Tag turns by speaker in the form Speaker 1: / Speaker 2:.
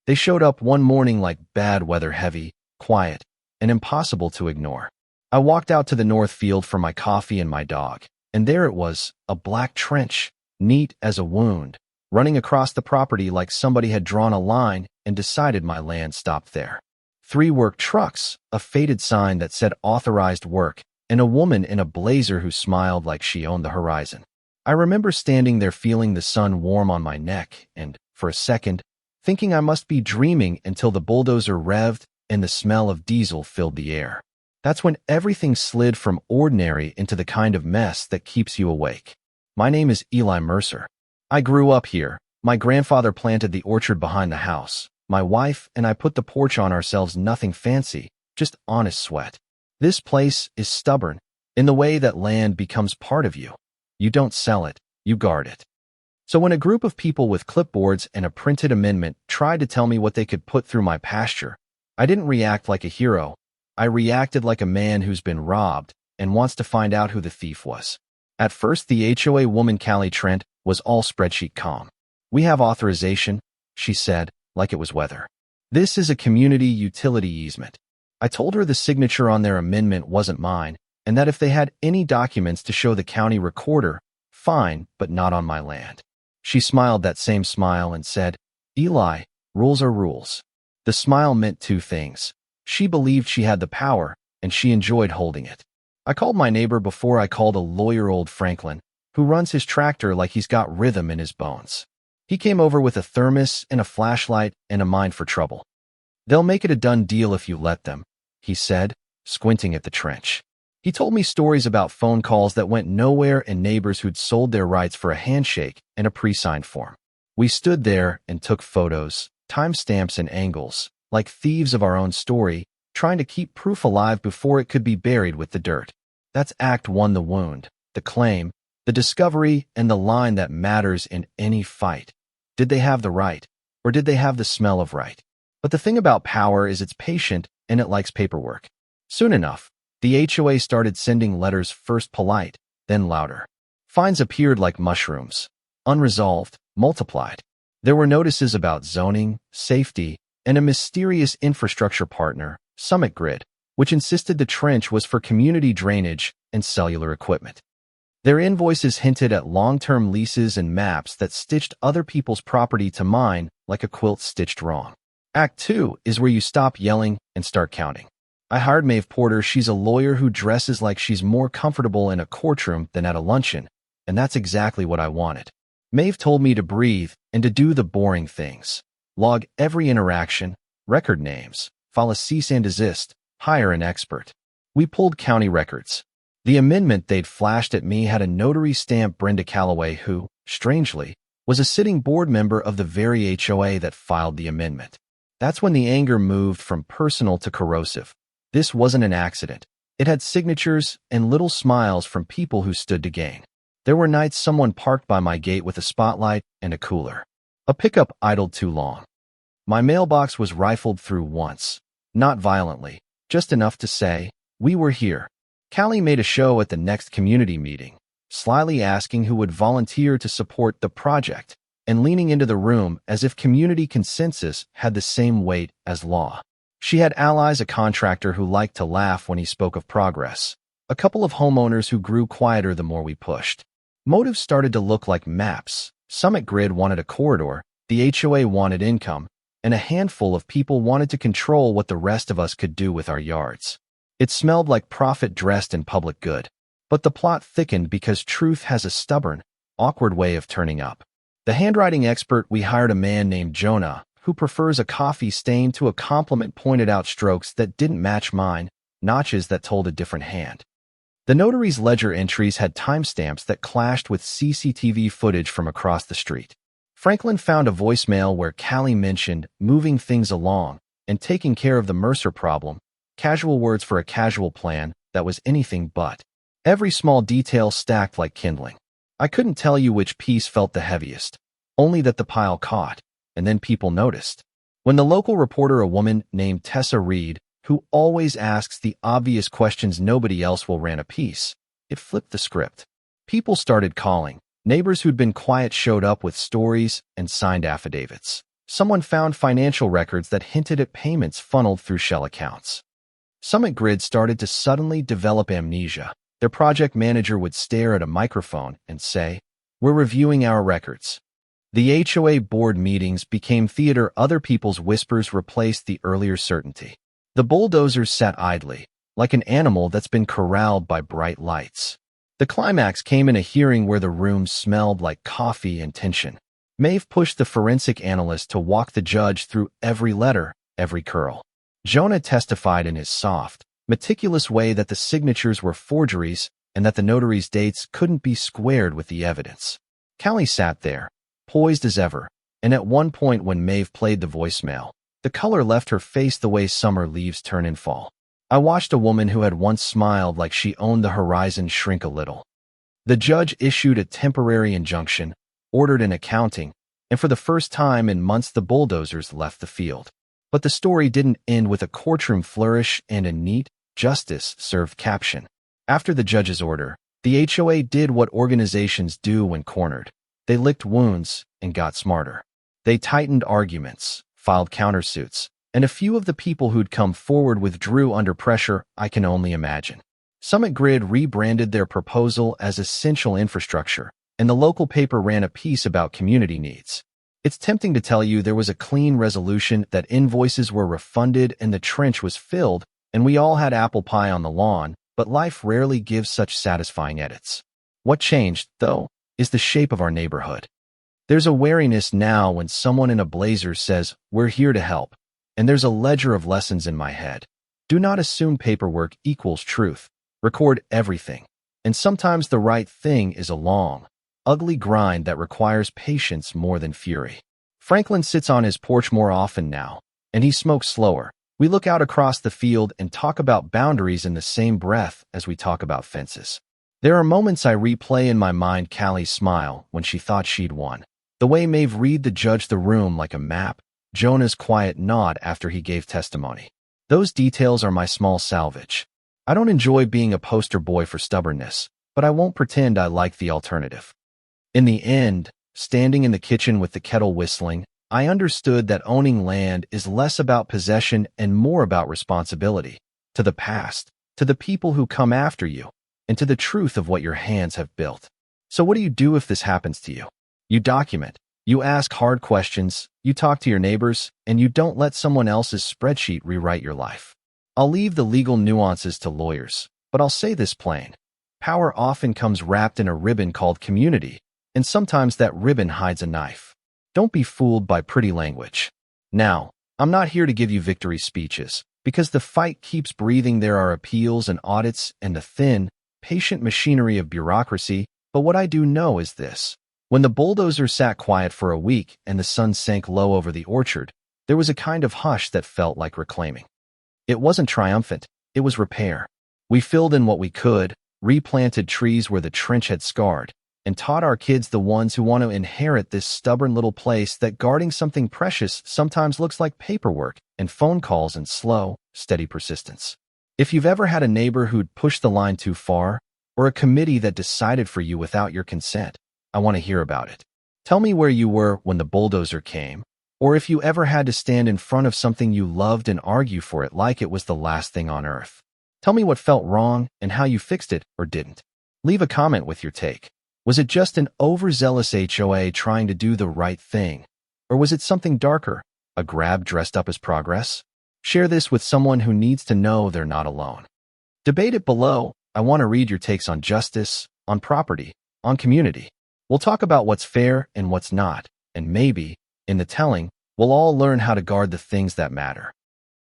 Speaker 1: They showed up one morning like bad weather, heavy, quiet, and impossible to ignore. I walked out to the north field for my coffee and my dog, and there it was, a black trench, neat as a wound, running across the property like somebody had drawn a line and decided my land stopped there. 3 work trucks, a faded sign that said authorized work, and a woman in a blazer who smiled like she owned the horizon. I remember standing there feeling the sun warm on my neck and, for a second, thinking I must be dreaming until the bulldozer revved and the smell of diesel filled the air. That's when everything slid from ordinary into the kind of mess that keeps you awake. My name is Eli Mercer. I grew up here. My grandfather planted the orchard behind the house. My wife and I put the porch on ourselves, nothing fancy, just honest sweat. This place is stubborn, in the way that land becomes part of you. You don't sell it, you guard it. So when a group of people with clipboards and a printed amendment tried to tell me what they could put through my pasture, I didn't react like a hero. I reacted like a man who's been robbed and wants to find out who the thief was. At first, the HOA woman, Callie Trent, was all spreadsheet calm. "We have authorization," she said, like it was weather. "This is a community utility easement." I told her the signature on their amendment wasn't mine, and that if they had any documents to show the county recorder, fine, but not on my land. She smiled that same smile and said, "Eli, rules are rules." The smile meant 2 things. She believed she had the power, and she enjoyed holding it. I called my neighbor before I called a lawyer, old Franklin, who runs his tractor like he's got rhythm in his bones. He came over with a thermos and a flashlight and a mind for trouble. "They'll make it a done deal if you let them," he said, squinting at the trench. He told me stories about phone calls that went nowhere and neighbors who'd sold their rights for a handshake and a pre-signed form. We stood there and took photos, timestamps and angles, like thieves of our own story, trying to keep proof alive before it could be buried with the dirt. That's Act 1, the wound, the claim, the discovery, and the line that matters in any fight. Did they have the right, or did they have the smell of right? But the thing about power is it's patient and it likes paperwork. Soon enough, the HOA started sending letters, first polite, then louder. Fines appeared like mushrooms, unresolved, multiplied. There were notices about zoning, safety, and a mysterious infrastructure partner, Summit Grid, which insisted the trench was for community drainage and cellular equipment. Their invoices hinted at long-term leases and maps that stitched other people's property to mine like a quilt stitched wrong. Act 2 is where you stop yelling and start counting. I hired Maeve Porter. She's a lawyer who dresses like she's more comfortable in a courtroom than at a luncheon, and that's exactly what I wanted. Maeve told me to breathe and to do the boring things. Log every interaction, record names, file a cease and desist, hire an expert. We pulled county records. The amendment they'd flashed at me had a notary stamp, Brenda Calloway, who, strangely, was a sitting board member of the very HOA that filed the amendment. That's when the anger moved from personal to corrosive. This wasn't an accident. It had signatures and little smiles from people who stood to gain. There were nights someone parked by my gate with a spotlight and a cooler. A pickup idled too long. My mailbox was rifled through once. Not violently, just enough to say, "We were here." Callie made a show at the next community meeting, slyly asking who would volunteer to support the project, and leaning into the room as if community consensus had the same weight as law. She had allies, a contractor who liked to laugh when he spoke of progress, a couple of homeowners who grew quieter the more we pushed. Motives started to look like maps. Summit Grid wanted a corridor, the HOA wanted income, and a handful of people wanted to control what the rest of us could do with our yards. It smelled like profit dressed in public good. But the plot thickened because truth has a stubborn, awkward way of turning up. The handwriting expert, we hired a man named Jonah, who prefers a coffee stain to a compliment, pointed out strokes that didn't match mine, notches that told a different hand. The notary's ledger entries had timestamps that clashed with CCTV footage from across the street. Franklin found a voicemail where Callie mentioned moving things along and taking care of the Mercer problem, casual words for a casual plan that was anything but. Every small detail stacked like kindling. I couldn't tell you which piece felt the heaviest, only that the pile caught, and then people noticed. When the local reporter, a woman named Tessa Reed, who always asks the obvious questions nobody else will, ran a piece, it flipped the script. People started calling. Neighbors who'd been quiet showed up with stories and signed affidavits. Someone found financial records that hinted at payments funneled through shell accounts. Summit Grid started to suddenly develop amnesia. Their project manager would stare at a microphone and say, "We're reviewing our records." The HOA board meetings became theater. Other people's whispers replaced the earlier certainty. The bulldozers sat idly, like an animal that's been corralled by bright lights. The climax came in a hearing where the room smelled like coffee and tension. Maeve pushed the forensic analyst to walk the judge through every letter, every curl. Jonah testified in his soft, meticulous way that the signatures were forgeries and that the notary's dates couldn't be squared with the evidence. Callie sat there, poised as ever, and at one point when Maeve played the voicemail, the color left her face the way summer leaves turn in fall. I watched a woman who had once smiled like she owned the horizon shrink a little. The judge issued a temporary injunction, ordered an accounting, and for the first time in months the bulldozers left the field. But the story didn't end with a courtroom flourish and a neat, justice-served caption. After the judge's order, the HOA did what organizations do when cornered. They licked wounds and got smarter. They tightened arguments, filed countersuits, and a few of the people who'd come forward withdrew under pressure. I can only imagine. Summit Grid rebranded their proposal as essential infrastructure, and the local paper ran a piece about community needs. It's tempting to tell you there was a clean resolution, that invoices were refunded and the trench was filled, and we all had apple pie on the lawn, but life rarely gives such satisfying edits. What changed, though, is the shape of our neighborhood. There's a wariness now when someone in a blazer says, "We're here to help," and there's a ledger of lessons in my head. Do not assume paperwork equals truth. Record everything. And sometimes the right thing is a long, ugly grind that requires patience more than fury. Franklin sits on his porch more often now, and he smokes slower. We look out across the field and talk about boundaries in the same breath as we talk about fences. There are moments I replay in my mind: Callie's smile when she thought she'd won, the way Maeve read the judge the room like a map, Jonah's quiet nod after he gave testimony. Those details are my small salvage. I don't enjoy being a poster boy for stubbornness, but I won't pretend I like the alternative. In the end, standing in the kitchen with the kettle whistling, I understood that owning land is less about possession and more about responsibility, to the past, to the people who come after you, and to the truth of what your hands have built. So what do you do if this happens to you? You document, you ask hard questions, you talk to your neighbors, and you don't let someone else's spreadsheet rewrite your life. I'll leave the legal nuances to lawyers, but I'll say this plain. Power often comes wrapped in a ribbon called community, and sometimes that ribbon hides a knife. Don't be fooled by pretty language. Now, I'm not here to give you victory speeches, because the fight keeps breathing. There are appeals and audits and the thin, patient machinery of bureaucracy, but what I do know is this. When the bulldozer sat quiet for a week and the sun sank low over the orchard, there was a kind of hush that felt like reclaiming. It wasn't triumphant, it was repair. We filled in what we could, replanted trees where the trench had scarred, and taught our kids, the ones who want to inherit this stubborn little place, that guarding something precious sometimes looks like paperwork and phone calls and slow, steady persistence. If you've ever had a neighbor who'd pushed the line too far, or a committee that decided for you without your consent, I want to hear about it. Tell me where you were when the bulldozer came, or if you ever had to stand in front of something you loved and argue for it like it was the last thing on earth. Tell me what felt wrong and how you fixed it or didn't. Leave a comment with your take. Was it just an overzealous HOA trying to do the right thing? Or was it something darker, a grab dressed up as progress? Share this with someone who needs to know they're not alone. Debate it below. I want to read your takes on justice, on property, on community. We'll talk about what's fair and what's not, and maybe, in the telling, we'll all learn how to guard the things that matter.